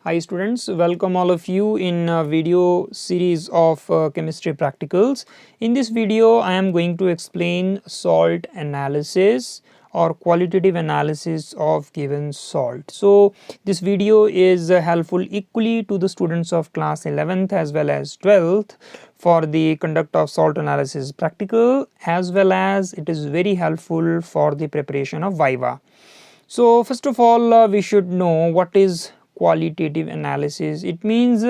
Hi students, welcome all of you in a video series of chemistry practicals. In this video I am going to explain salt analysis or qualitative analysis of given salt. So this video is helpful equally to the students of class 11th as well as 12th for the conduct of salt analysis practical, as well as it is very helpful for the preparation of viva. So first of all we should know what is qualitative analysis. It means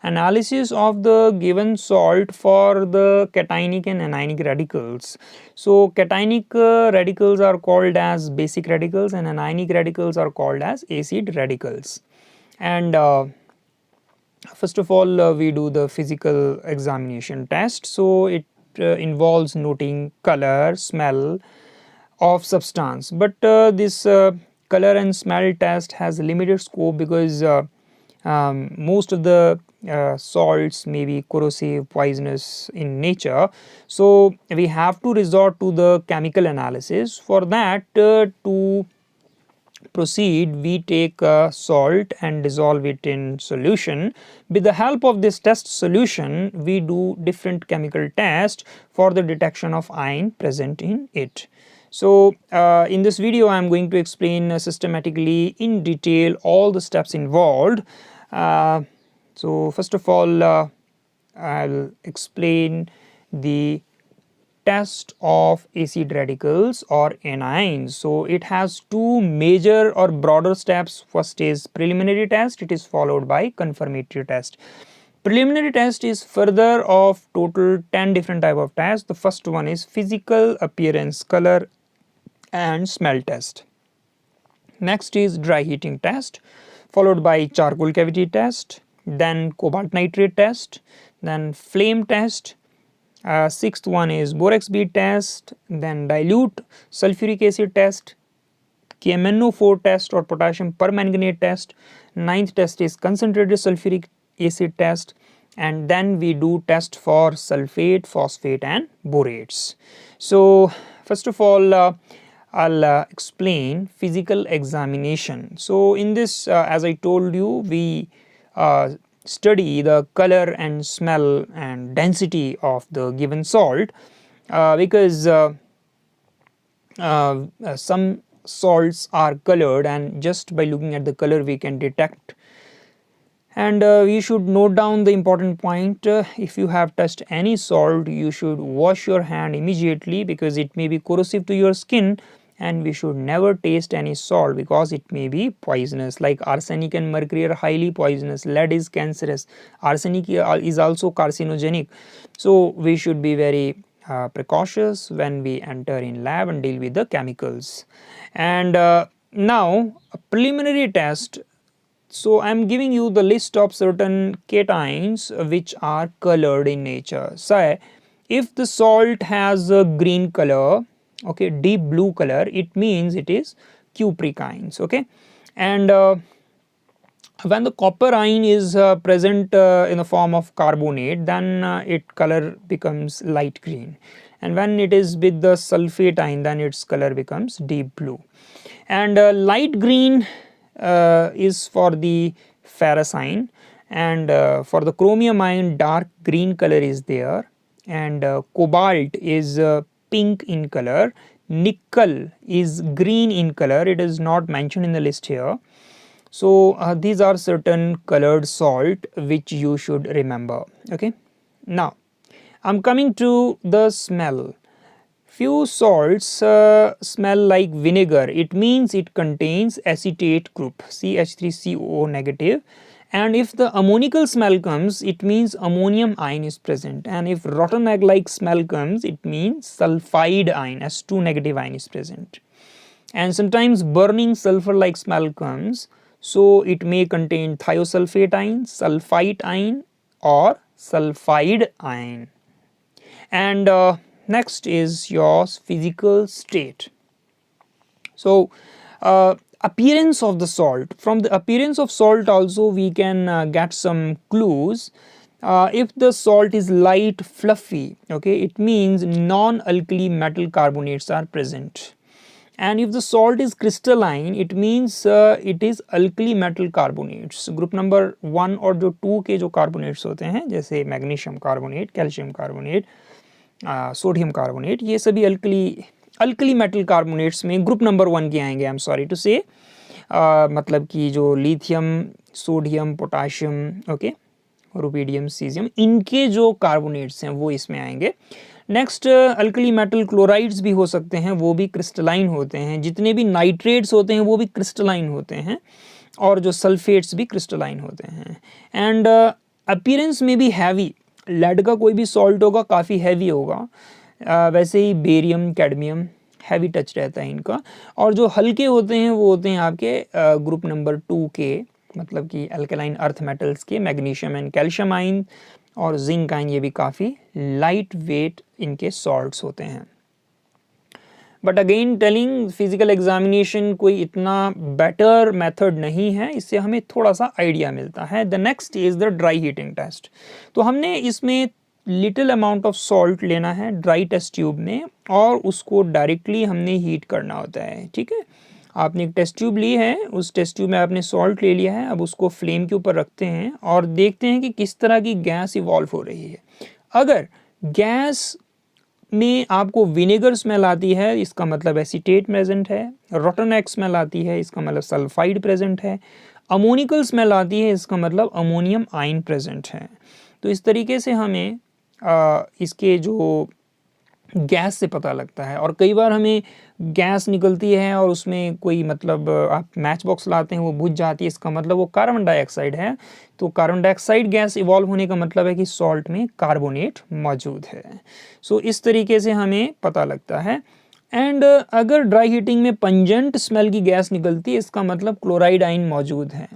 analysis of the given salt for the cationic and anionic radicals. So cationic radicals are called as basic radicals and anionic radicals are called as acid radicals. And first of all we do the physical examination test. So it involves noting color, smell of substance, but this color and smell test has limited scope because most of the salts may be corrosive, poisonous in nature. So we have to resort to the chemical analysis. For that to proceed, we take salt and dissolve it in solution. With the help of this test solution we do different chemical tests for the detection of ion present in it. So in this video I am going to explain systematically in detail all the steps involved. So first of all I will explain the test of acid radicals or anions. So it has two major or broader steps. First is preliminary test, it is followed by confirmatory test. Preliminary test is further of total 10 different type of tests. The first one is physical appearance, color and smell test. Next is dry heating test, followed by charcoal cavity test, then cobalt nitrate test, then flame test. Sixth one is borax bead test, then dilute sulfuric acid test, KMnO4 test or potassium permanganate test. Ninth test is concentrated sulfuric acid test, and then we do test for sulfate, phosphate and borates. So first of all I'll explain physical examination. So in this as I told you, we study the color and smell and density of the given salt because some salts are colored, and just by looking at the color we can detect. And you should note down the important point, if you have touched any salt you should wash your hand immediately because it may be corrosive to your skin, and we should never taste any salt because it may be poisonous. Like arsenic and mercury are highly poisonous, lead is cancerous, arsenic is also carcinogenic. So we should be very precautious when we enter in lab and deal with the chemicals. And now a preliminary test. So I am giving you the list of certain cations which are colored in nature. Say if the salt has a green color, okay, deep blue color, it means it is cupric ions, okay. And when the copper ion is present in the form of carbonate, then its color becomes light green, and when it is with the sulfate ion then its color becomes deep blue. And light green is for the ferrous ion, and for the chromium ion dark green color is there, and cobalt is pink in color, nickel is green in color, it is not mentioned in the list here. So these are certain colored salt which you should remember, okay. Now I am coming to the smell. Few salts smell like vinegar, it means it contains acetate group CH3COO negative, and if the ammoniacal smell comes it means ammonium ion is present, and if rotten egg like smell comes it means sulfide ion S2 negative ion is present. And sometimes burning sulfur like smell comes, so it may contain thiosulfate ion, sulfite ion or sulfide ion. And next is your physical state. So appearance of the salt, from the appearance of salt also we can get some clues. If the salt is light fluffy, okay, it means non-alkali metal carbonates are present. and if the salt is crystalline it means it is alkali metal carbonates. Group number 1 और जो 2 के जो carbonates होते हैं जैसे magnesium carbonate, calcium carbonate, sodium carbonate, ये सभी alkali metal carbonates में ग्रुप नंबर 1 के आएंगे। आई एम सॉरी टू से, मतलब कि जो lithium, sodium, potassium, okay, rubidium, caesium, इनके जो कार्बोनेट्स हैं वो इसमें आएंगे। नेक्स्ट अल्कली मेटल क्लोराइड्स भी हो सकते हैं, वो भी क्रिस्टलाइन होते हैं। जितने भी नाइट्रेट्स होते हैं वो भी क्रिस्टलाइन होते हैं, और जो सल्फेट्स भी क्रिस्टलाइन होते हैं। एंड अपीयरेंस में भी हैवी, लेड का कोई भी सॉल्ट होगा काफ़ी हैवी होगा, वैसे ही बेरियम, कैडमियम हैवी टच रहता है इनका। और जो हल्के होते हैं वो होते हैं आपके ग्रुप नंबर 2 के, मतलब कि अल्कलाइन अर्थ मेटल्स के, मैग्नीशियम एंड कैल्शियम आइन और जिंक आइन, ये भी काफ़ी लाइट वेट इनके सॉल्ट्स होते हैं। But again telling, physical examination कोई इतना बेटर मेथड नहीं है, इससे हमें थोड़ा सा आइडिया मिलता है। The next is the dry heating test. तो हमने इसमें लिटिल अमाउंट ऑफ सॉल्ट लेना है ड्राई टेस्ट ट्यूब में, और उसको डायरेक्टली हमने हीट करना होता है। ठीक है, आपने एक टेस्ट ट्यूब ली है, उस टेस्ट ट्यूब में आपने सॉल्ट ले लिया है, अब उसको फ्लेम के ऊपर रखते हैं और देखते हैं कि किस तरह की गैस इवॉल्व हो रही है। अगर गैस में आपको विनेगर स्मेल आती है, इसका मतलब एसीटेट प्रेजेंट है। रोटन एक्स स्मेल आती है, इसका मतलब सल्फाइड प्रेजेंट है। अमोनिकल स्मेल आती है, इसका मतलब अमोनियम आयन प्रेजेंट है। तो इस तरीके से हमें इसके जो गैस से पता लगता है। और कई बार हमें गैस निकलती है और उसमें कोई, मतलब आप मैच बॉक्स लाते हैं वो बुझ जाती है, इसका मतलब वो कार्बन डाइऑक्साइड है। तो कार्बन डाइऑक्साइड गैस इवॉल्व होने का मतलब है कि सॉल्ट में कार्बोनेट मौजूद है। सो इस तरीके से हमें पता लगता है। एंड अगर ड्राई हीटिंग में पंजेंट स्मेल की गैस निकलती है, इसका मतलब क्लोराइड आयन मौजूद है।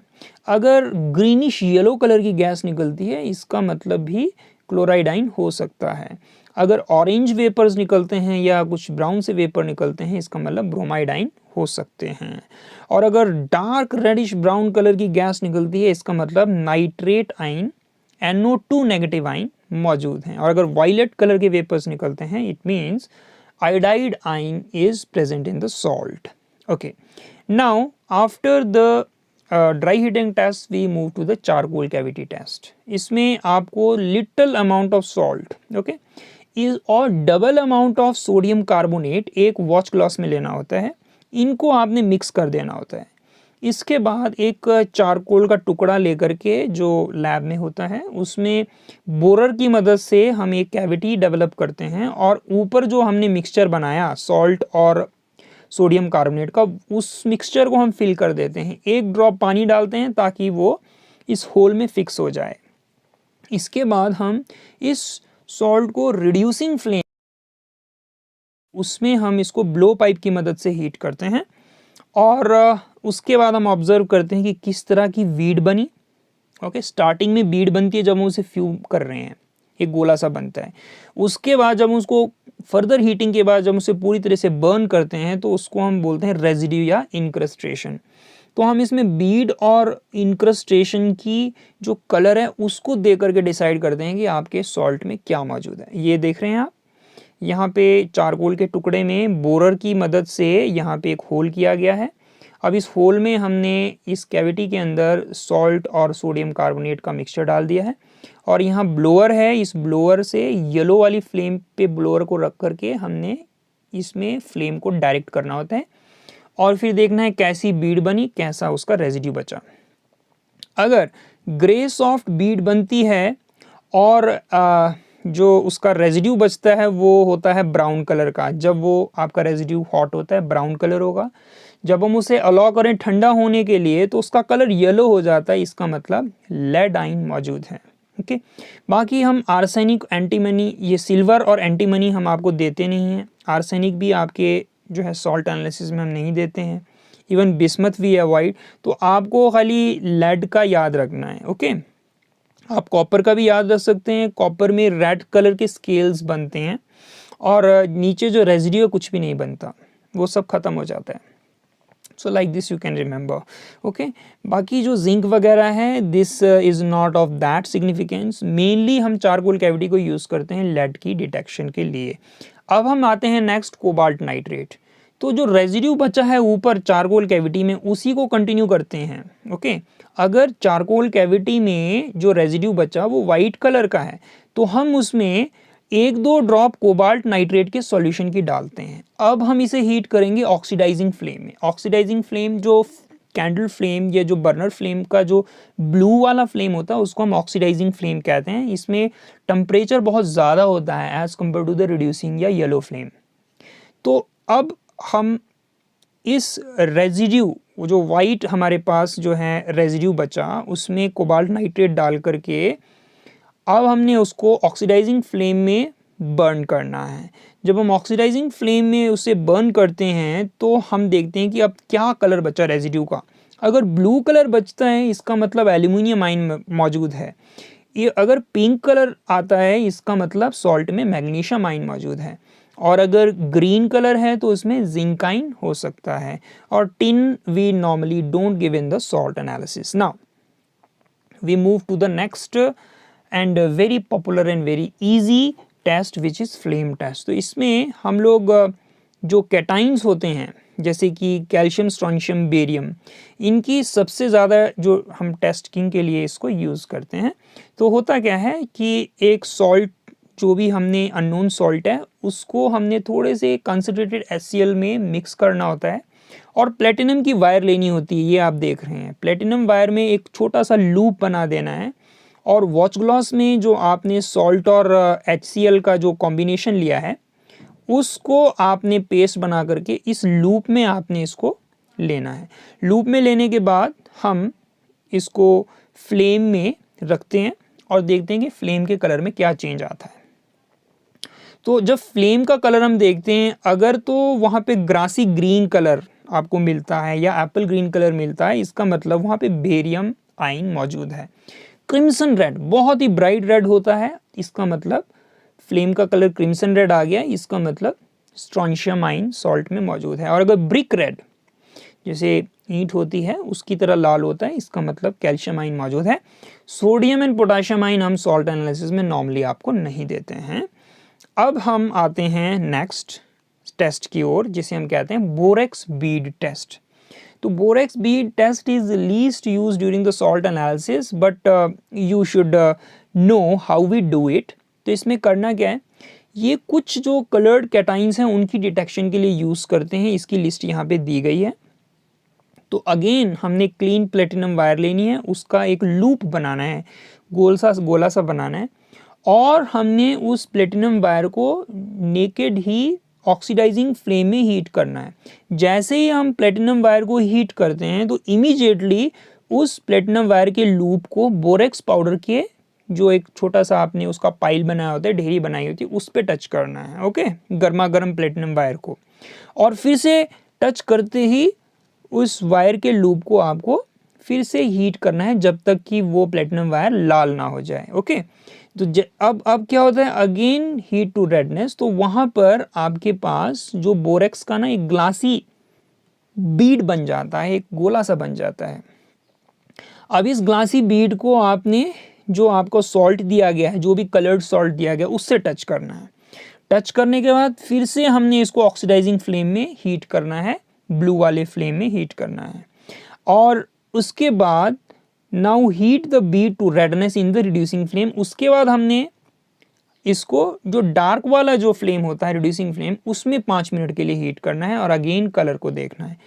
अगर ग्रीनिश येलो कलर की गैस निकलती है, इसका मतलब भी क्लोराइड आयन हो सकता है। अगर ऑरेंज वेपर्स निकलते हैं या कुछ ब्राउन से वेपर निकलते हैं, इसका मतलब ब्रोमाइड आयन हो सकते हैं। और अगर डार्क रेडिश ब्राउन कलर की गैस निकलती है, इसका मतलब nitrate ion, NO2 negative ion मौजूद हैं। और अगर वायलेट कलर के वेपर्स निकलते हैं, it means iodide ion is present in the salt. Okay, now after the dry heating test we move to the charcoal cavity test. इसमें आपको little amount of salt, okay, is और double amount of sodium carbonate एक watch glass में लेना होता है। इनको आपने मिक्स कर देना होता है। इसके बाद एक चारकोल का टुकड़ा लेकर के, जो लैब में होता है, उसमें बोरर की मदद से हम एक कैविटी डेवलप करते हैं, और ऊपर जो हमने मिक्सचर बनाया सॉल्ट और सोडियम कार्बोनेट का, उस मिक्सचर को हम फिल कर देते हैं। एक ड्रॉप पानी डालते हैं ताकि वो इस होल में फिक्स हो जाए। इसके बाद हम इस सॉल्ट को रिड्यूसिंग फ्लेम, उसमें हम इसको ब्लो पाइप की मदद से हीट करते हैं, और उसके बाद हम ऑब्जर्व करते हैं कि किस तरह की बीड बनी। ओके, स्टार्टिंग में बीड बनती है जब हम उसे फ्यूम कर रहे हैं, एक गोला सा बनता है। उसके बाद जब उसको फर्दर हीटिंग के बाद जब उसे पूरी तरह से बर्न करते हैं, तो उसको हम बोलते हैं रेजिड्यू या इनक्रस्टेशन। तो हम इसमें बीड और इनक्रस्टेशन की जो कलर है उसको देख करके डिसाइड करते हैं कि आपके सॉल्ट में क्या मौजूद है। ये देख रहे हैं आप, यहाँ पे चारकोल के टुकड़े में बोरर की मदद से यहाँ पे एक होल किया गया है। अब इस होल में हमने इस कैविटी के अंदर सॉल्ट और सोडियम कार्बोनेट का मिक्सचर डाल दिया है, और यहाँ ब्लोअर है। इस ब्लोअर से येलो वाली फ्लेम पे ब्लोअर को रख करके हमने इसमें फ्लेम को डायरेक्ट करना होता है, और फिर देखना है कैसी बीड बनी, कैसा उसका रेजिड्यू बचा। अगर ग्रे सॉफ्ट बीड बनती है और जो उसका रेजिड्यू बचता है वो होता है ब्राउन कलर का, जब वो आपका रेजिड्यू हॉट होता है ब्राउन कलर होगा। जब हम उसे अलाउ करें ठंडा होने के लिए तो उसका कलर येलो हो जाता है, इसका मतलब लेड आयन मौजूद है। ओके, बाकी हम आर्सेनिक, एंटीमनी, ये सिल्वर और एंटीमनी हम आपको देते नहीं हैं। आर्सेनिक भी आपके जो है सॉल्ट एनालिसिस में हम नहीं देते हैं, इवन बिस्मथ भी अवॉइड। तो आपको खाली लेड का याद रखना है। ओके, आप कॉपर का भी याद रख सकते हैं। कॉपर में रेड कलर के स्केल्स बनते हैं, और नीचे जो रेजिड्यू है कुछ भी नहीं बनता, वो सब खत्म हो जाता है। So like this you can remember. Okay, बाकी जो जिंक वगैरह है, this is not of that significance. Mainly हम चारकोल कैविटी को यूज़ करते हैं लेड की डिटेक्शन के लिए। अब हम आते हैं नेक्स्ट कोबाल्ट नाइट्रेट। तो जो रेजिड्यू बचा है ऊपर चारकोल कैविटी में उसी को कंटिन्यू करते हैं। ओके, अगर चारकोल कैविटी में जो रेजिड्यू बचा वो वाइट कलर का है तो हम उसमें 1-2 ड्रॉप कोबाल्ट नाइट्रेट के सॉल्यूशन की डालते हैं। अब हम इसे हीट करेंगे ऑक्सीडाइजिंग फ्लेम में। ऑक्सीडाइजिंग फ्लेम जो कैंडल फ्लेम या जो बर्नर फ्लेम का जो ब्लू वाला फ्लेम होता है उसको हम ऑक्सीडाइजिंग फ्लेम कहते हैं। इसमें टेम्परेचर बहुत ज़्यादा होता है as compare to the reducing या येलो फ्लेम। तो अब हम इस रेजिड्यू, वो जो वाइट हमारे पास जो है रेजिड्यू बचा, उसमें कोबाल्ट नाइट्रेट डाल करके अब हमने उसको ऑक्सीडाइजिंग फ्लेम में बर्न करना है। जब हम ऑक्सीडाइजिंग फ्लेम में उसे बर्न करते हैं तो हम देखते हैं कि अब क्या कलर बचा रेजिड्यू का। अगर ब्लू कलर बचता है इसका मतलब एल्यूमिनियम आयन मौजूद है। ये अगर पिंक कलर आता है इसका मतलब सॉल्ट में मैग्नीशियम आयन मौजूद है। और अगर ग्रीन कलर है तो उसमें जिंक आयन हो सकता है। और tin we normally don't give in the salt analysis. Now we move to the next and very popular and very easy test which is flame test. तो इसमें हम लोग जो कैटाइंस होते हैं जैसे कि कैल्शियम, स्ट्रोंशियम, बेरियम, इनकी सबसे ज़्यादा जो हम टेस्टिंग के लिए इसको यूज़ करते हैं। तो होता क्या है कि एक सॉल्ट जो भी हमने अननोन सॉल्ट है उसको हमने थोड़े से कंसनट्रेटेड HCl में मिक्स करना होता है और प्लेटिनम की वायर लेनी होती है। ये आप देख रहे हैं, प्लेटिनम वायर में एक छोटा सा लूप बना देना है और वॉच ग्लास में जो आपने सॉल्ट और HCl का जो कॉम्बिनेशन लिया है उसको आपने पेस्ट बना करके इस लूप में आपने इसको लेना है। लूप में लेने के बाद हम इसको फ्लेम में रखते हैं और देखते हैं कि फ्लेम के कलर में क्या चेंज आता है। तो जब फ्लेम का कलर हम देखते हैं, अगर तो वहाँ पे ग्रासी ग्रीन कलर आपको मिलता है या एप्पल ग्रीन कलर मिलता है, इसका मतलब वहाँ पे बेरियम आयन मौजूद है। क्रिम्सन रेड, बहुत ही ब्राइट रेड होता है, इसका मतलब फ्लेम का कलर क्रिम्सन रेड आ गया, इसका मतलब स्ट्रोंशियम आयन सॉल्ट में मौजूद है। और अगर ब्रिक रेड, जैसे ईंट होती है उसकी तरह लाल होता है, इसका मतलब कैल्शियम आयन मौजूद है। सोडियम एंड पोटाशियम आयन हम सॉल्ट एनालिसिस में नॉर्मली आपको नहीं देते हैं। अब हम आते हैं नेक्स्ट टेस्ट की ओर, जिसे हम कहते हैं बोरेक्स बीड टेस्ट। तो borax bead test is least use during the salt analysis, but you should know how we do it. तो इसमें करना क्या है, ये कुछ जो कलर्ड कैटाइंस हैं उनकी डिटेक्शन के लिए यूज़ करते हैं। इसकी लिस्ट यहाँ पे दी गई है। तो अगेन हमने क्लीन प्लेटिनम वायर लेनी है, उसका एक लूप बनाना है, गोला सा बनाना है और हमने उस प्लेटिनम वायर को नेकेड ही ऑक्सीडाइजिंग फ्लेम में हीट करना है। जैसे ही हम प्लेटिनम वायर को हीट करते हैं तो इमीडिएटली उस प्लेटिनम वायर के लूप को बोरेक्स पाउडर के जो एक छोटा सा आपने उसका पाइल बनाया होता है, ढेरी बनाई होती है, उस पर टच करना है। ओके, गर्मा गर्म प्लेटिनम वायर को, और फिर से टच करते ही उस वायर के लूप को आपको फिर से हीट करना है जब तक कि वो प्लेटिनम वायर लाल ना हो जाए। ओके, तो अब क्या होता है, अगेन हीट टू रेडनेस। तो वहाँ पर आपके पास जो बोरेक्स का ना एक ग्लासी बीड बन जाता है, एक गोला सा बन जाता है। अब इस ग्लासी बीड को आपने जो आपको सॉल्ट दिया गया है, जो भी कलर्ड सॉल्ट दिया गया, उससे टच करना है। टच करने के बाद फिर से हमने इसको ऑक्सीडाइजिंग फ्लेम में हीट करना है, ब्लू वाले फ्लेम में हीट करना है। और उसके बाद now heat the bead to redness in the reducing flame. उसके बाद हमने इसको जो डार्क वाला जो फ्लेम होता है, रिड्यूसिंग फ्लेम, उसमें 5 मिनट के लिए हीट करना है और अगेन कलर को देखना है।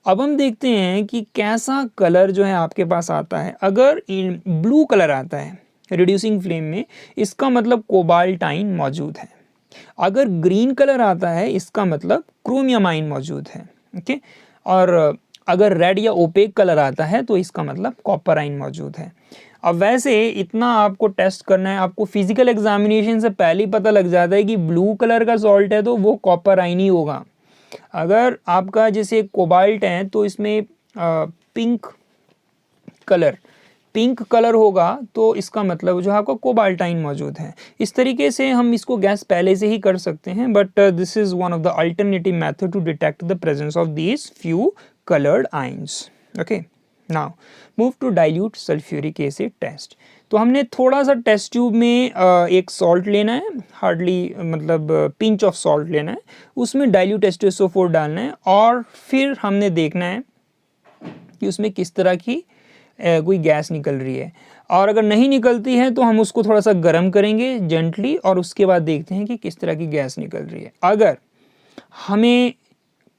अब हम देखते हैं कि कैसा कलर जो है आपके पास आता है। अगर ब्लू कलर आता है रिड्यूसिंग फ्लेम में, इसका मतलब कोबाल्ट आयन मौजूद है। अगर ग्रीन कलर आता है इसका मतलब क्रोमियम आयन मौजूद है। ओके, और अगर रेड या ओपेक कलर आता है तो इसका मतलब कॉपर आयन मौजूद है। अब वैसे इतना आपको टेस्ट करना है, आपको फिजिकल एग्जामिनेशन से पहले ही पता लग जाता है कि ब्लू कलर का सॉल्ट है तो वो कॉपर आयन ही होगा। अगर आपका जैसे कोबाल्ट है तो इसमें पिंक कलर होगा तो इसका मतलब जो आपका कोबाल्ट आयन मौजूद है। इस तरीके से हम इसको गैस पहले से ही कर सकते हैं, but this is one of the alternative method to detect the presence of these few colored ions. Okay, now move to dilute sulphuric acid test. तो हमने थोड़ा सा टेस्ट ट्यूब में एक सॉल्ट लेना है, हार्डली मतलब पिंच ऑफ सॉल्ट लेना है, उसमें डाइल्यूट H2SO4 डालना है और फिर हमने देखना है कि उसमें किस तरह की कोई गैस निकल रही है, और अगर नहीं निकलती है तो हम उसको थोड़ा सा गर्म करेंगे जेंटली और उसके बाद देखते हैं कि किस तरह की गैस निकल रही है। अगर हमें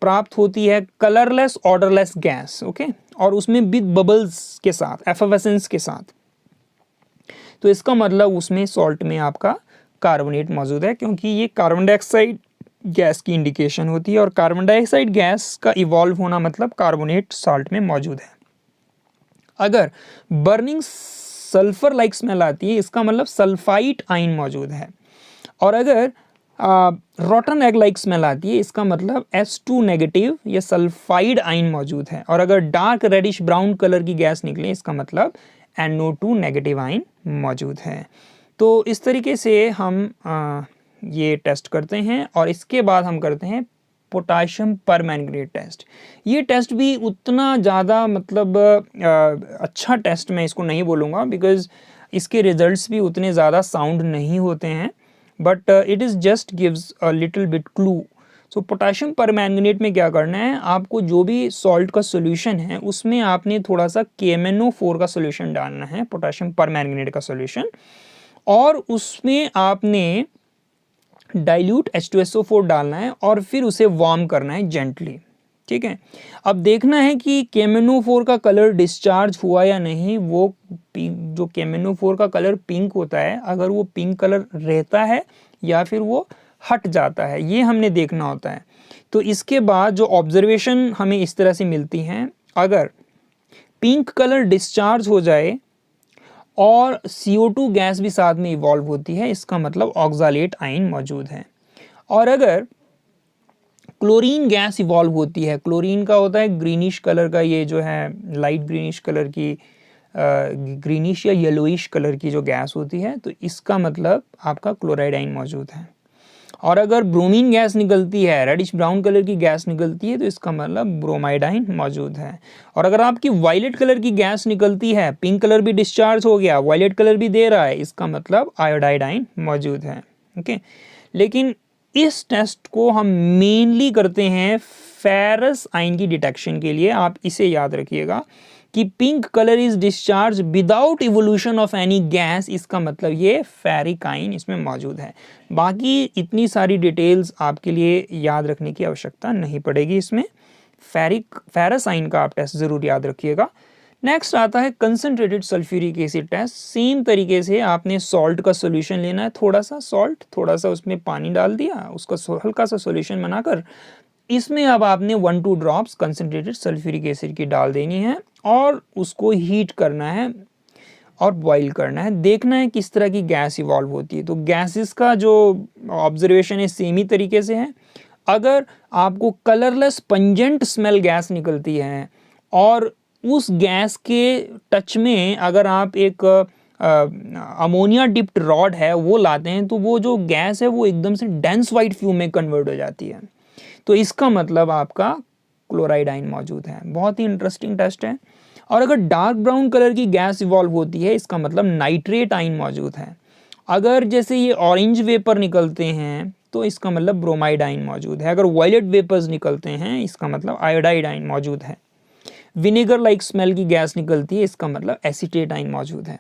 प्राप्त होती है कलरलेस ऑर्डरलेस गैस, ओके, और उसमें विद बबल्स के साथ, एफर्वेसेंस के साथ, तो इसका मतलब उसमें सॉल्ट में आपका कार्बोनेट मौजूद है, क्योंकि ये कार्बन डाइऑक्साइड गैस की इंडिकेशन होती है और कार्बन डाइऑक्साइड गैस का इवॉल्व होना मतलब कार्बोनेट सॉल्ट में मौजूद है। अगर बर्निंग सल्फर लाइक स्मेल आती है, इसका मतलब सल्फाइट आयन मौजूद है। और अगर रॉटन एग लाइक स्मेल आती है, इसका मतलब S2 नेगेटिव या सल्फाइड आयन मौजूद है। और अगर डार्क रेडिश ब्राउन कलर की गैस निकले, इसका मतलब NO2 नेगेटिव आयन मौजूद है। तो इस तरीके से हम ये टेस्ट करते हैं और इसके बाद हम करते हैं पोटाशियम परमैंगनेट टेस्ट। ये टेस्ट भी उतना ज़्यादा मतलब अच्छा टेस्ट मैं इसको नहीं बोलूँगा, बिकॉज इसके रिजल्ट्स भी उतने ज़्यादा साउंड नहीं होते हैं, but it is just gives a little bit clue. So potassium permanganate में क्या करना है, आपको जो भी सॉल्ट का सोल्यूशन है उसमें आपने थोड़ा सा KMnO4 का सोल्यूशन डालना है, पोटाशियम परमैंगनेट का सोल्यूशन, और उसमें आपने डाइल्यूट H2SO4 डालना है और फिर उसे वार्म करना है जेंटली, ठीक है। अब देखना है कि KMnO4 का कलर डिस्चार्ज हुआ या नहीं। वो जो KMnO4 का कलर पिंक होता है, अगर वो पिंक कलर रहता है या फिर वो हट जाता है, ये हमने देखना होता है। तो इसके बाद जो ऑब्जर्वेशन हमें इस तरह से मिलती हैं, अगर पिंक कलर डिस्चार्ज हो जाए और CO2 गैस भी साथ में इवॉल्व होती है, इसका मतलब ऑक्सालेट आयन मौजूद है। और अगर क्लोरीन गैस इवॉल्व होती है, क्लोरीन का होता है ग्रीनिश कलर का, ये जो है लाइट ग्रीनिश कलर की, ग्रीनिश या येलोइश कलर की जो गैस होती है, तो इसका मतलब आपका क्लोराइड आयन मौजूद है। और अगर ब्रोमीन गैस निकलती है, रेडिश ब्राउन कलर की गैस निकलती है, तो इसका मतलब ब्रोमाइड आयन मौजूद है। और अगर आपकी वायलेट कलर की गैस निकलती है, पिंक कलर भी डिस्चार्ज हो गया, वायलेट कलर भी दे रहा है, इसका मतलब आयोडाइड आयन मौजूद है, ओके। लेकिन इस टेस्ट को हम मेनली करते हैं फेरस आयन की डिटेक्शन के लिए। आप इसे याद रखिएगा कि pink colour is discharge without evolution of any gas, इसका मतलब ये फेरिक आयन इसमें मौजूद है। बाकी इतनी सारी डिटेल्स आपके लिए याद रखने की आवश्यकता नहीं पड़ेगी इसमें। फेरस आयन का आप टेस्ट ज़रूर याद रखिएगा। नेक्स्ट आता है concentrated sulphuric acid test. Same तरीके से आपने सॉल्ट का सोल्यूशन लेना है, थोड़ा सा सॉल्ट, थोड़ा सा उसमें पानी डाल दिया, उसका हल्का सा सोल्यूशन बनाकर इसमें अब आपने 1-2 ड्रॉप्स कंसनट्रेटेड सल्फ्यूरिक एसिड की डाल देनी है और उसको हीट करना है और बॉईल करना है। देखना है किस तरह की गैस इवॉल्व होती है। तो गैसेस का जो ऑब्जर्वेशन है सेम ही तरीके से है। अगर आपको कलरलेस पंजेंट स्मेल गैस निकलती है और उस गैस के टच में अगर आप एक अमोनिया डिप्ड रॉड है वो लाते हैं, तो वो जो गैस है वो एकदम से डेंस वाइट फ्यूम में कन्वर्ट हो जाती है। तो इसका मतलब आपका क्लोराइड आयन मौजूद है। बहुत ही इंटरेस्टिंग टेस्ट है। और अगर डार्क ब्राउन कलर की गैस इवॉल्व होती है, इसका मतलब नाइट्रेट आयन मौजूद है। अगर जैसे ये ऑरेंज वेपर निकलते हैं, तो इसका मतलब ब्रोमाइड आयन मौजूद है। अगर वायलेट वेपर्स निकलते हैं, इसका मतलब आयोडाइड आयन मौजूद है। विनेगर लाइक स्मेल की गैस निकलती है, इसका मतलब एसीटेट आयन मौजूद है।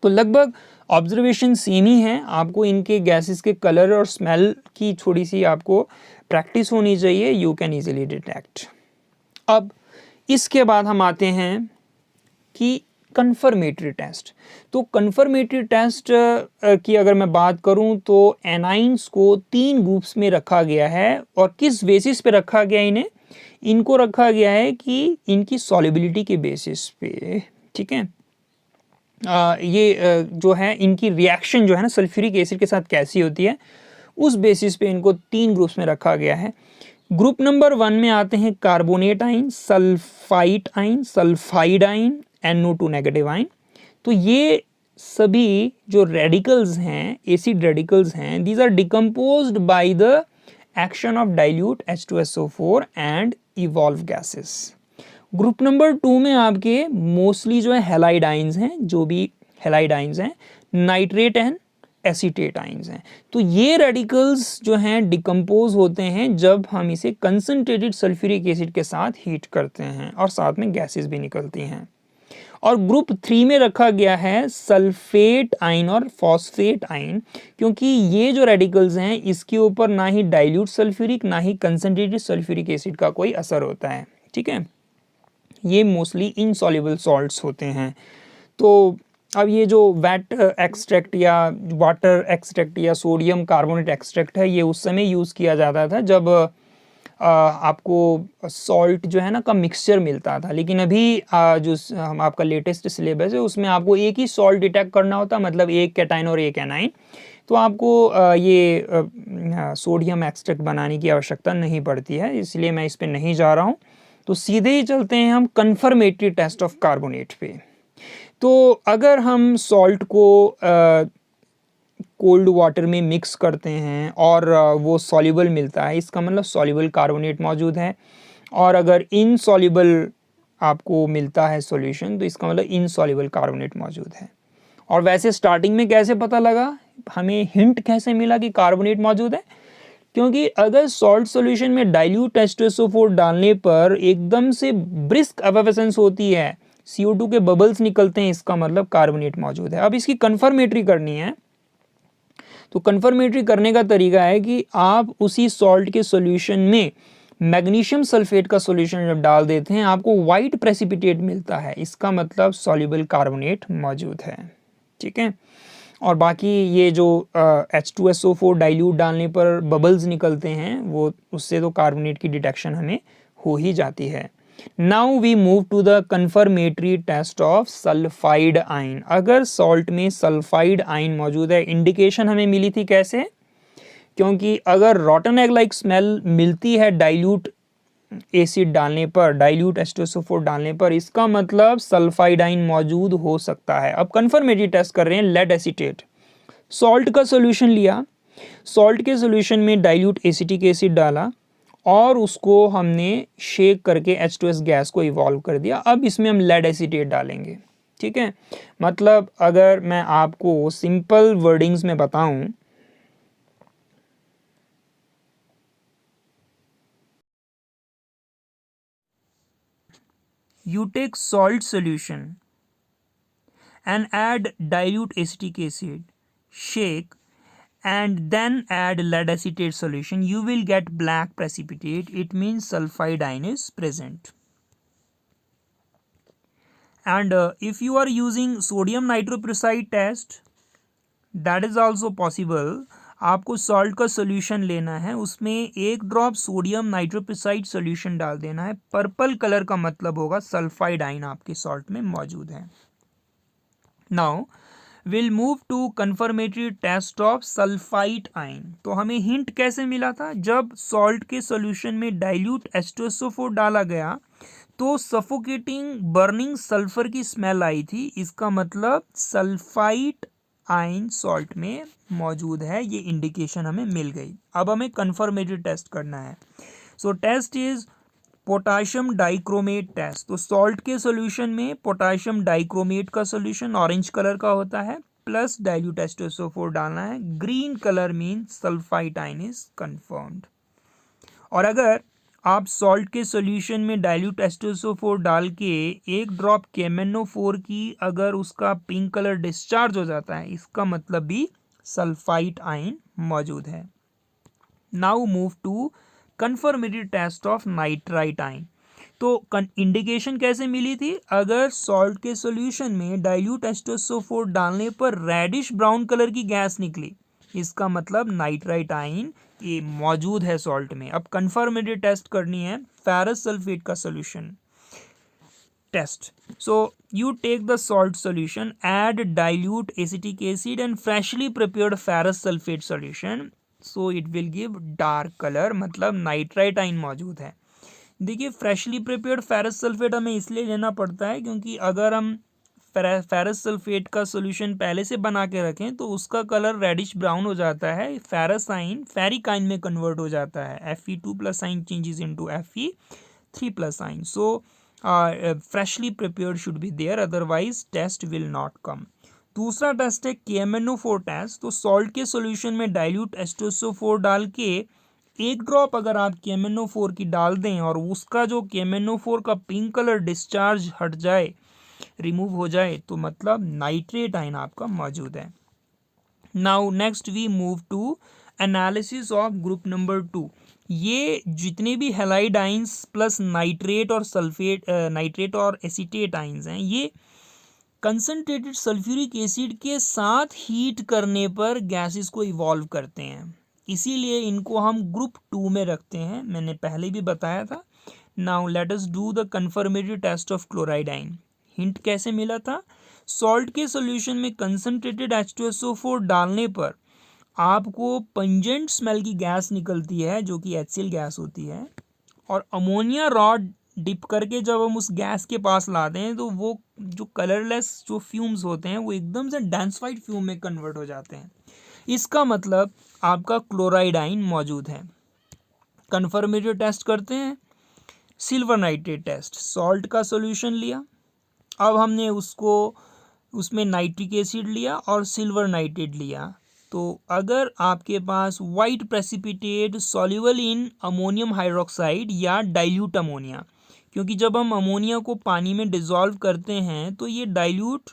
तो लगभग ऑब्जर्वेशन सेम ही है। आपको इनके गैसेस के कलर और स्मेल की थोड़ी सी आपको प्रैक्टिस होनी चाहिए, यू कैन इजीली डिटेक्ट। अब इसके बाद हम आते हैं कि कन्फर्मेटरी टेस्ट। तो कन्फर्मेटरी टेस्ट की अगर मैं बात करूं तो एनाइंस को 3 ग्रुप्स में रखा गया है। और किस बेसिस पे रखा गया इनको रखा गया है कि इनकी सॉल्युबिलिटी के बेसिस पे, ठीक है। ये जो है इनकी रिएक्शन जो है ना सल्फ्यूरिक एसिड के साथ कैसी होती है, उस बेसिस पे इनको 3 ग्रुप्स में रखा गया है। ग्रुप नंबर 1 में आते हैं carbonate ion, sulphite ion, sulphide ion, NO2 negative ion. तो ये सभी जो रेडिकल्स हैं, एसिड रेडिकल्स हैं, these are decomposed by the action of dilute H2SO4 and evolve gases. Group number 2 में आपके मोस्टली जो है हैलाइड आइंस हैं, जो भी हैलाइड आइंस हैं, नाइट्रेट एंड एसीटेट आइंस हैं। तो ये रेडिकल्स जो हैं डिकम्पोज होते हैं जब हम इसे कंसंट्रेटेड सल्फ्यूरिक एसिड के साथ हीट करते हैं और साथ में गैसेस भी निकलती हैं। और ग्रुप 3 में रखा गया है सल्फेट आयन और फॉस्फेट आयन, क्योंकि ये जो रेडिकल्स हैं इसके ऊपर ना ही डाइल्यूट सल्फ्यूरिक ना ही कंसंट्रेटेड सल्फ्यूरिक एसिड का कोई असर होता है। ठीक है, ये मोस्टली इनसॉल्युबल सॉल्ट्स होते हैं। तो अब ये जो वेट एक्सट्रैक्ट या वाटर एक्सट्रैक्ट या सोडियम कार्बोनेट एक्सट्रैक्ट है, ये उस समय यूज़ किया जाता था जब आपको सॉल्ट जो है ना का मिक्सचर मिलता था। लेकिन अभी जो हम आपका लेटेस्ट सिलेबस है उसमें आपको एक ही सॉल्ट डिटेक्ट करना होता, मतलब एक कैटाइन और एक एनाइन। तो आपको ये सोडियम एक्सट्रैक्ट बनाने की आवश्यकता नहीं पड़ती है, इसलिए मैं इस पर नहीं जा रहा हूँ। तो सीधे ही चलते हैं हम कन्फर्मेटरी टेस्ट ऑफ कार्बोनेट पे। तो अगर हम सॉल्ट को कोल्ड वाटर में मिक्स करते हैं और वो सॉल्युबल मिलता है, इसका मतलब सॉल्युबल कार्बोनेट मौजूद है। और अगर इनसॉल्युबल आपको मिलता है सॉल्यूशन, तो इसका मतलब इनसॉल्युबल कार्बोनेट मौजूद है। और वैसे स्टार्टिंग में कैसे पता लगा, हमें हिंट कैसे मिला कि कार्बोनेट मौजूद है? क्योंकि अगर सॉल्ट सॉल्यूशन में डाइल्यूट H2SO4 डालने पर एकदम से ब्रिस्क एफिशिएंसी होती है, CO2 के बबल्स निकलते हैं, इसका मतलब कार्बोनेट मौजूद है। अब इसकी कन्फर्मेटरी करनी है, तो कन्फर्मेटरी करने का तरीका है कि आप उसी सॉल्ट के सॉल्यूशन में मैग्नीशियम सल्फेट का सॉल्यूशन जब डाल देते हैं आपको वाइट प्रेसिपिटेट मिलता है, इसका मतलब सॉल्युबल कार्बोनेट मौजूद है। ठीक है, और बाकी ये जो H2SO4 डाइल्यूट डालने पर बबल्स निकलते हैं, वो उससे तो कार्बोनेट की डिटेक्शन हमें हो ही जाती है। Now we move to the confirmatory test of sulphide ion. अगर सॉल्ट में सल्फाइड आयन मौजूद है, इंडिकेशन हमें मिली थी कैसे? क्योंकि अगर रॉटन एग लाइक स्मेल मिलती है डाइल्यूट एसिड डालने पर, डाइल्यूट H2SO4 डालने पर, इसका मतलब सल्फाइड आयन मौजूद हो सकता है। अब कन्फर्मेटरी टेस्ट कर रहे हैं लेड एसीटेट। सॉल्ट का सॉल्यूशन लिया, सॉल्ट के सॉल्यूशन में डाइल्यूट एसिटिक एसिड डाला और उसको हमने शेक करके H2S गैस को इवॉल्व कर दिया। अब इसमें हम लेड एसीटेट डालेंगे। ठीक है, मतलब अगर मैं आपको सिंपल वर्डिंग्स में बताऊं, you take salt solution and add dilute acetic acid, shake and then add lead acetate solution, you will get black precipitate. It means sulfide ion is present. And if you are using sodium nitroprusside test, that is also possible. आपको salt का solution लेना है, उसमें 1 drop sodium नाइट्रोप्रुसाइड solution डाल देना है। Purple colour का मतलब होगा सल्फाइड आयन आपके सॉल्ट में मौजूद है। Now will move to confirmatory test of sulphide ion. तो हमें हिंट कैसे मिला था? जब सॉल्ट के सोल्यूशन में डाइल्यूट H2SO4 डाला गया तो सफोकेटिंग बर्निंग सल्फर की स्मेल आई थी, इसका मतलब सल्फाइड आयन सॉल्ट में मौजूद है, ये इंडिकेशन हमें मिल गई। अब हमें कन्फर्मेटरी टेस्ट करना है। So test is potassium dichromate test. तो सॉल्ट के सॉल्यूशन में पोटाशियम डाइक्रोमेट का सॉल्यूशन ऑरेंज कलर का होता है, प्लस डाइल्यूट H2SO4 डालना है। Green colour mean sulphide ion is confirmed. और अगर आप सॉल्ट के सॉल्यूशन में डाइल्यूट H2SO4 डाल के 1 ड्रॉप KMnO4 की अगर उसका पिंक कलर डिस्चार्ज हो जाता है, इसका मतलब भी सल्फाइड आयन मौजूद है। Now move to confirmatory test of nitrite ion. तो इंडिकेशन कैसे मिली थी? अगर सॉल्ट के सॉल्यूशन में डाइल्यूट H2SO4 डालने पर रेडिश ब्राउन कलर की गैस निकली, इसका मतलब नाइट्राइट आयन ये मौजूद है सॉल्ट में। अब कन्फर्मेटरी टेस्ट करनी है फेरस सल्फेट का solution test. So you take the salt solution, add dilute acetic acid and freshly prepared ferrous sulfate solution, so it will give dark color, मतलब nitrite ion मौजूद है। देखिए freshly prepared ferrous sulphate हमें इसलिए लेना पड़ता है क्योंकि अगर हम फेरस सल्फेट का सॉल्यूशन पहले से बना के रखें तो उसका कलर रेडिश ब्राउन हो जाता है, फेरस आयन फेरिक आयन में कन्वर्ट हो जाता है, Fe2+ ion changes into Fe3+ ion. So freshly prepared should be there, otherwise test will not come. दूसरा टेस्ट है KMnO4 टेस्ट। तो सॉल्ट के सॉल्यूशन में डाइल्यूट H2SO4 डाल के एक ड्रॉप अगर आप KMnO4 की डाल दें और उसका जो KMnO4 का पिंक कलर डिस्चार्ज हट जाए, रिमूव हो जाए, तो मतलब नाइट्रेट आयन आपका मौजूद है। Now next we move to analysis of group number 2। ये जितने भी हैलाइड आइंस प्लस नाइट्रेट और सल्फेट, नाइट्रेट और एसीटेट आइंस हैं, ये कंसनट्रेटेड सल्फ्यूरिक एसिड के साथ हीट करने पर गैसेस को इवॉल्व करते हैं, इसीलिए इनको हम ग्रुप 2 में रखते हैं, मैंने पहले भी बताया था। Now let us do the confirmatory test of chloride ion. Hint कैसे मिला था? सॉल्ट के सॉल्यूशन में कंसनट्रेटेड H2SO4 डालने पर आपको पंजेंट स्मेल की गैस निकलती है जो कि HCl गैस होती है, और अमोनिया रॉड डिप करके जब हम उस गैस के पास लाते हैं तो वो जो कलरलेस जो फ्यूम्स होते हैं वो एकदम से डेंसिफाइड फ्यूम में कन्वर्ट हो जाते हैं। इसका मतलब आपका क्लोराइड आयन मौजूद है। कन्फर्मेटरी टेस्ट करते हैं, सिल्वर नाइट्रेट टेस्ट। सॉल्ट का सॉल्यूशन लिया, अब हमने उसमें नाइट्रिक एसिड लिया और सिल्वर नाइट्रेट लिया। तो अगर आपके पास white precipitate soluble in ammonium hydroxide या डाइल्यूट अमोनिया, क्योंकि जब हम अमोनिया को पानी में डिसॉल्व करते हैं तो ये डाइल्यूट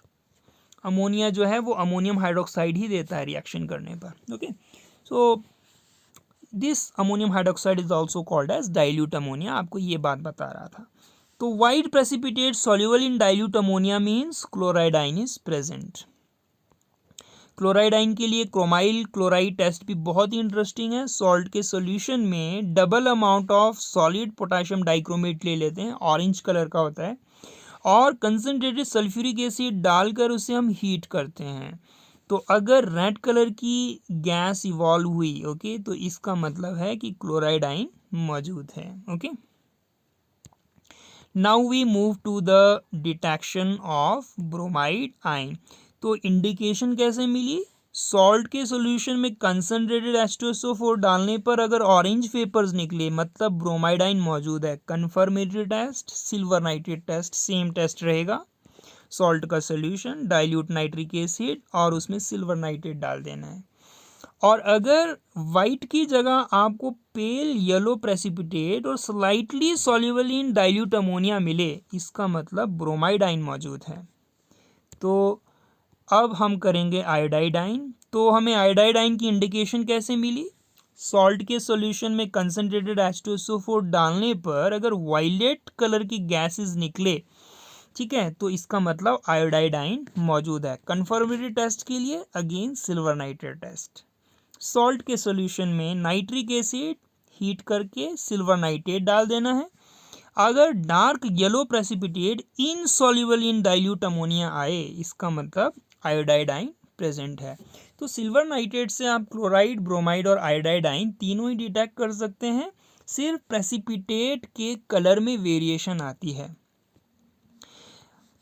अमोनिया जो है वो अमोनियम हाइड्रोक्साइड ही देता है रिएक्शन करने पर। Okay, so this ammonium hydroxide is also called as dilute ammonia, आपको ये बात बता रहा था। तो white precipitate soluble in dilute ammonia means chloride ion is present. Chloride ion के लिए क्रोमाइल क्लोराइड टेस्ट भी बहुत ही इंटरेस्टिंग है। सॉल्ट के सॉल्यूशन में double amount of solid potassium dichromate ले लेते हैं, ऑरेंज कलर का होता है, और कंसनट्रेटेड सल्फ्यूरिक एसिड डालकर उसे हम हीट करते हैं। तो अगर रेड कलर की गैस इवॉल्व हुई, ओके, तो इसका मतलब है कि क्लोराइड आयन मौजूद है। Okay, now we move to the detection of bromide ion. तो इंडिकेशन कैसे मिली? सॉल्ट के सॉल्यूशन में कंसनट्रेटेड H2SO4 डालने पर अगर ऑरेंज वेपर्स निकले, मतलब ब्रोमाइड आयन मौजूद है। Confirmatory test, silver nitrate test, same test रहेगा। सॉल्ट का सॉल्यूशन, डाइल्यूट नाइट्रिक एसिड और उसमें सिल्वर नाइट्रेट डाल देना है। और अगर वाइट की जगह आपको पेल येलो प्रेसिपिटेट और slightly soluble in dilute ammonia मिले, इसका मतलब ब्रोमाइड आयन मौजूद है। तो अब हम करेंगे आयोडाइड आयन। तो हमें आयोडाइड आयन की इंडिकेशन कैसे मिली? सॉल्ट के सॉल्यूशन में कंसनट्रेटेड H2SO4 डालने पर अगर वायलेट कलर की गैसेस निकले, ठीक है, तो इसका मतलब आयोडाइड आयन मौजूद है। कन्फर्मेटरी टेस्ट के लिए again silver nitrate test. Salt के सॉल्यूशन में नाइट्रिक एसिड हीट करके सिल्वर नाइट्रेट डाल देना है। अगर dark yellow precipitate insoluble in dilute ammonia आए, इसका मतलब आयोडाइड आयन प्रेजेंट है। तो सिल्वर नाइट्रेट से आप क्लोराइड, ब्रोमाइड और आयोडाइड आयन तीनों ही डिटेक्ट कर सकते हैं, सिर्फ प्रेसिपिटेट के कलर में वेरिएशन आती है।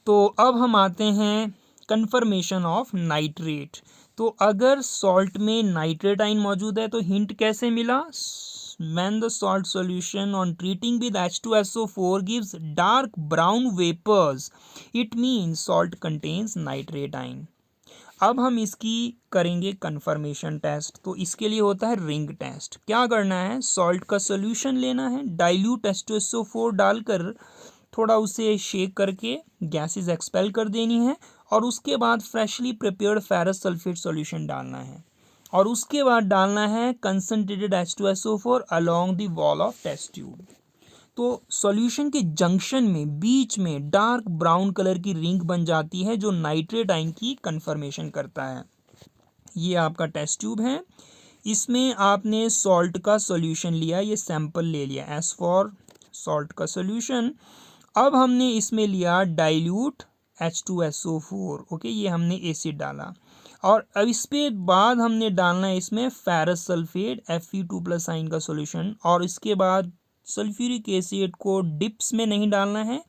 तो अब हम आते हैं कन्फर्मेशन ऑफ नाइट्रेट। तो अगर सॉल्ट में नाइट्रेट आयन मौजूद है तो हिंट कैसे मिला? When the salt solution on treating with H2SO4 gives dark brown vapors, it means salt contains nitrate ion. अब हम इसकी करेंगे कंफर्मेशन टेस्ट। तो इसके लिए होता है रिंग टेस्ट। क्या करना है? सॉल्ट का सोल्यूशन लेना है, डाइल्यूट H2SO4 डालकर थोड़ा उसे शेक करके गैसेस एक्सपेल कर देनी है, और उसके बाद freshly prepared ferrous sulphate solution डालना है, और उसके बाद डालना है concentrated H2SO4 along the wall of test tube. तो सॉल्यूशन के जंक्शन में बीच में डार्क ब्राउन कलर की रिंग बन जाती है जो नाइट्रेट आयन की कंफर्मेशन करता है। ये आपका टेस्ट ट्यूब है, इसमें आपने सॉल्ट का सॉल्यूशन लिया, ये सैंपल ले लिया, एस फॉर सॉल्ट का सॉल्यूशन। अब हमने इसमें लिया डाइल्यूट H2SO4, ओके, ये हमने एसिड डाला, और अब इस पे बाद हमने डालना है इसमें फेरस सल्फेट Fe2+ आयन का सॉल्यूशन, और इसके बाद सल्फ्यूरिक एसिड को डिप्स में नहीं डालना है,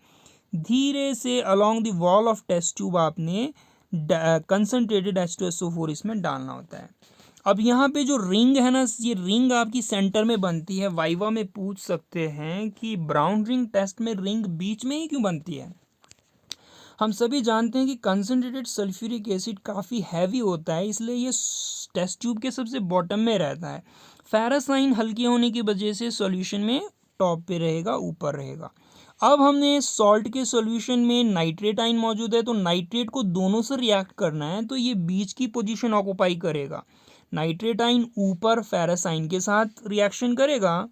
धीरे से along the wall of test tube आपने कंसनट्रेटेड H2SO4 इसमें डालना होता है। अब यहाँ पे जो रिंग है ना, ये रिंग आपकी सेंटर में बनती है। वाइवा में पूछ सकते हैं कि ब्राउन रिंग टेस्ट में रिंग बीच में ही क्यों बनती है। हम सभी जानते हैं कि कंसनट्रेटेड सल्फ्यूरिक एसिड काफ़ी हैवी होता है, इसलिए ये टेस्ट ट्यूब के सबसे बॉटम में रहता है। फेरस आयन हल्के होने की वजह से सॉल्यूशन में टॉप पे रहेगा, ऊपर रहेगा। अब हमने सॉल्ट के सॉल्यूशन में नाइट्रेट आयन मौजूद है, तो नाइट्रेट को दोनों से रिएक्ट करना है, तो ये बीच की पोजीशन ऑक्यूपाई करेगा। नाइट्रेट आयन ऊपर फेरस आयन के साथ रिएक्शन करेगा,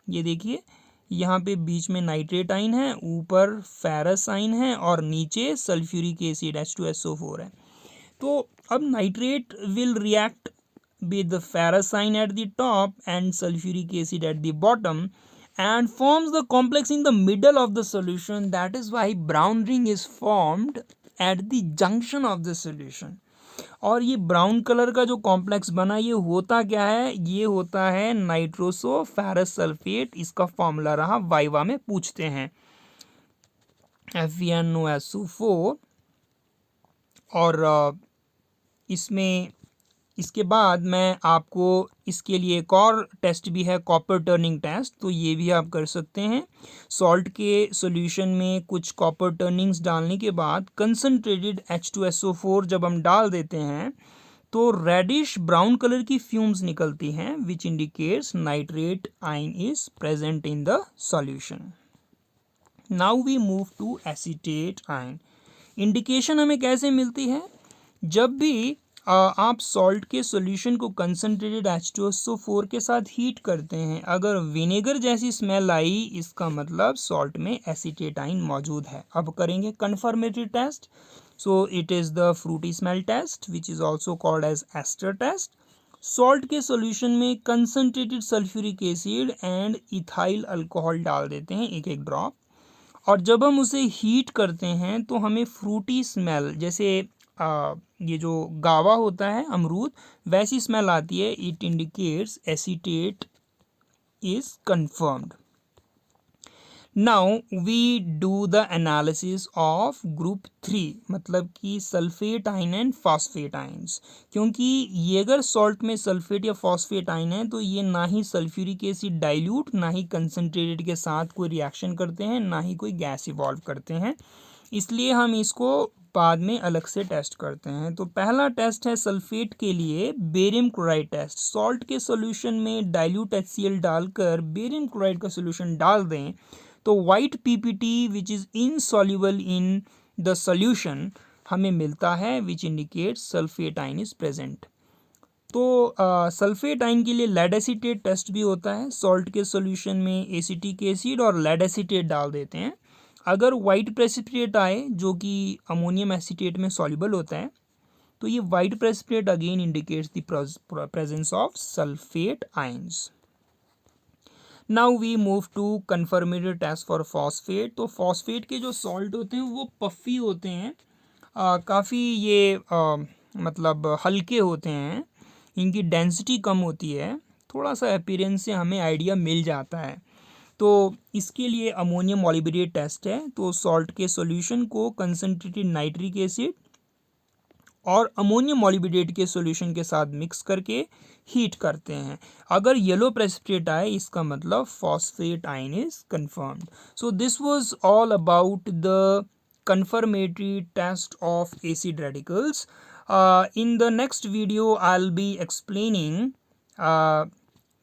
ये देखिए यहाँ पे बीच में नाइट्रेट आयन है, ऊपर फेरस आयन है और नीचे सल्फ्यूरिक एसिड H2SO4 है। तो अब nitrate will react with the ferrous ion at the top and sulfuric acid at the bottom and forms the complex in the middle of the solution. That is why brown ring is formed at the junction of the solution. और ये brown colour का जो complex बना, ये होता क्या है, ये होता है नाइट्रोसो फेरस सल्फेट। इसका फॉर्मूला रहा, वाइवा में पूछते हैं, FeNOSO4। और इसमें इसके बाद मैं आपको इसके लिए एक और टेस्ट भी है, कॉपर टर्निंग टेस्ट, तो ये भी आप कर सकते हैं। सॉल्ट के सॉल्यूशन में कुछ कॉपर टर्निंग्स डालने के बाद कंसनट्रेटेड H2SO4 जब हम डाल देते हैं तो रेडिश ब्राउन कलर की फ्यूम्स निकलती हैं, which indicates nitrate ion is present in the solution. Now we move to acetate ion. Indication हमें कैसे मिलती है, जब भी आप सॉल्ट के सॉल्यूशन को कंसनट्रेटेड H2SO4 के साथ हीट करते हैं, अगर विनेगर जैसी स्मेल आई, इसका मतलब सॉल्ट में एसीटेट आयन मौजूद है। अब करेंगे confirmatory test. So it is the fruity smell test which is also called as ester test. Salt के सॉल्यूशन में concentrated sulphuric acid and ethyl alcohol डाल देते हैं, एक एक ड्रॉप, और जब हम उसे हीट करते हैं तो हमें फ्रूटी स्मेल, जैसे ये जो गावा होता है अमरूद, वैसी स्मेल आती है। It indicates acetate is confirmed. Now we do the analysis of group 3, मतलब कि sulphate ion and phosphate ions. क्योंकि ये अगर सॉल्ट में सल्फेट या फॉस्फेट आयन है तो ये ना ही सल्फ्यूरिक एसिड डाइल्यूट, ना ही कंसनट्रेटेड के साथ कोई रिएक्शन करते हैं, ना ही कोई गैस इवॉल्व करते हैं, इसलिए हम इसको बाद में अलग से टेस्ट करते हैं। तो पहला टेस्ट है सल्फेट के लिए बेरियम क्लोराइड टेस्ट। सॉल्ट के सॉल्यूशन में डाइल्यूट HCl डालकर बेरियम क्लोराइड का सॉल्यूशन डाल दें तो white PPT which is insoluble in the solution हमें मिलता है, which indicates sulphate ion is present. तो सल्फेट आयन के लिए लेड एसीटेट टेस्ट भी होता है। सॉल्ट के सॉल्यूशन में एसिटिक एसिड और लेड एसीटेट डाल देते हैं। अगर वाइट प्रेसिपिटेट आए जो कि अमोनियम एसीटेट में सॉल्युबल होता है, तो ये white precipitate again indicates the presence of sulphate ions. Now we move to confirmatory test for phosphate. तो फॉस्फेट के जो सॉल्ट होते हैं वो पफ़ी होते हैं, काफ़ी ये मतलब हल्के होते हैं, इनकी डेंसिटी कम होती है, थोड़ा सा अपीयरेंस से हमें आइडिया मिल जाता है। तो इसके लिए अमोनियम मॉलिब्डेट टेस्ट है। तो सॉल्ट के सॉल्यूशन को कंसनट्रेटेड नाइट्रिक एसिड और अमोनियम मॉलिब्डेट के सॉल्यूशन के साथ मिक्स करके हीट करते हैं। अगर येलो प्रेसिपिटेट आए, इसका मतलब phosphate ion is confirmed. So this was all about the confirmatory test of acid radicals. In the next video I'll be explaining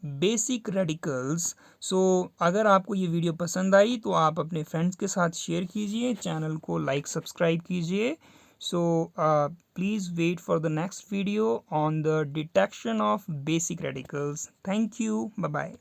basic radicals. So अगर आपको ये वीडियो पसंद आई तो आप अपने फ्रेंड्स के साथ शेयर कीजिए, चैनल को लाइक सब्सक्राइब कीजिए। So please wait for the next video on the detection of basic radicals. Thank you, bye bye.